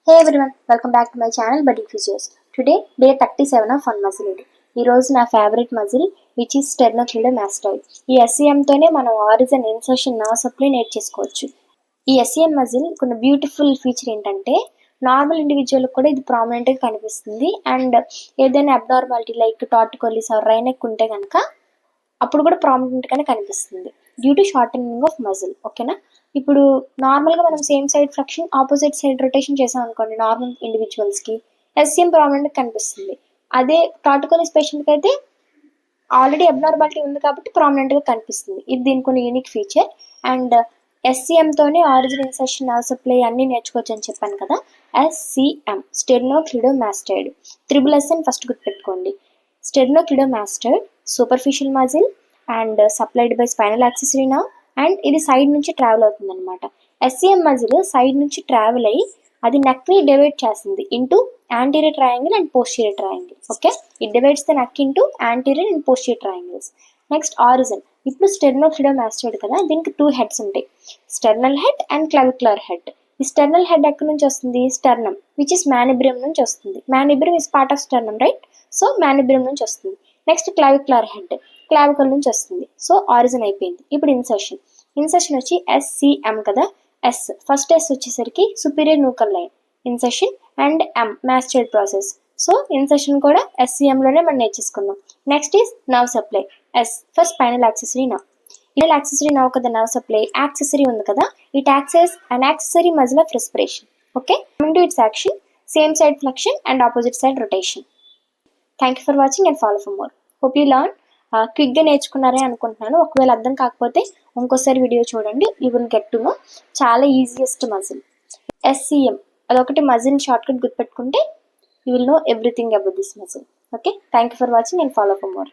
Hey everyone, welcome back to my channel Buddy Physios. Today, day 37 of Fun Muscle Day. ఈ రోజు నా favourite muscle which is sternocleidomastoid. ఈ SCM తోనే మనం origin insertion nerve supply నేర్చేసుకోవచ్చు. ఈ SCM muscle కొన్ని beautiful feature ఏంటంటే normal individual కూడా ఇది ప్రామినెంట్గా కనిపిస్తుంది. అండ్ ఏదైనా అబ్నార్మాలిటీ లైక్ టార్టికోలిస్ ఆర్ రైనెక్ ఉంటే కనుక అప్పుడు కూడా ప్రామినెంట్గానే కనిపిస్తుంది due to shortening of muscle. ఓకేనా, ఇప్పుడు నార్మల్గా మనం same side flexion opposite side rotation చేసాం అనుకోండి నార్మల్ ఇండివిజువల్స్కి SCM ప్రామినెంట్గా కనిపిస్తుంది. అదే టార్టికోలిస్ పేషెంట్కి అయితే ఆల్రెడీ అబ్నార్మాలిటీ ఉంది కాబట్టి ప్రామినెంట్గా కనిపిస్తుంది. ఇది దీనికి కొన్ని యూనిక్ ఫీచర్. అండ్ SCMతోనే ఆరిజిన్ ఇన్సర్షన్ నర్వ్ సప్లై అన్నీ నేర్చుకోవచ్చు అని చెప్పాను కదా. SCM స్టెర్నోక్లిడోమాస్టాయిడ్, SSS అని ఫస్ట్ గుర్తుపెట్టుకోండి. Sternocleidomastoid superficial muscle and supplied by spinal accessory nerve. And ఇది సైడ్ నుంచి ట్రావెల్ అవుతుంది అనమాట. SCM మజిల్ సైడ్ నుంచి ట్రావెల్ అయ్యి అది నెక్ని డివైడ్ చేస్తుంది into anterior triangle and posterior triangle. Okay, it divides the neck into anterior and posterior triangles. Next origin. ఇప్పుడు స్టెర్నోక్లిడోమాస్టాయిడ్ కదా, దీనికి 2 హెడ్స్ ఉంటాయి, sternal head and clavicular head. ఈ స్టెర్నల్ హెడ్ ఎక్కడి నుంచి వస్తుంది? స్టెర్నమ్ విచ్ ఇస్ మ్యానిబ్రియం నుంచి వస్తుంది. Manubrium is part of sternum, right? So manubrium నుంచి వస్తుంది. నెక్స్ట్ క్లావిక్యులర్ హెడ్ క్లావికల్ నుంచి వస్తుంది. సో ఆరిజిన్ అయిపోయింది. ఇప్పుడు ఇన్సర్షన్ వచ్చి SCM కదా. ఫస్ట్ S వచ్చేసరికి superior nuchal line insertion and M mastoid process. So insertion కూడా SCMలోనే మనం నేర్చేసుకున్నాం. Next is nerve supply. S for spinal accessory nerve. Spinal accessory nerve కదా నర్వ్ సప్లై. యాక్సెసరీ ఉంది కదా, it acts as an accessory muscle of respiration. Okay, coming to its action, same side flexion and opposite side rotation. Thank you for watching and follow for more. Hope you learn. క్విక్గా నేర్చుకున్నారే అనుకుంటున్నాను. ఒకవేళ అర్థం కాకపోతే ఇంకోసారి video చూడండి, you will get to know. చాలా easiest muscle SCM. అదొకటి మజిల్ షార్ట్కట్ గుర్తుపెట్టుకుంటే you will know everything about this muscle. Okay, thank you for watching and follow for more.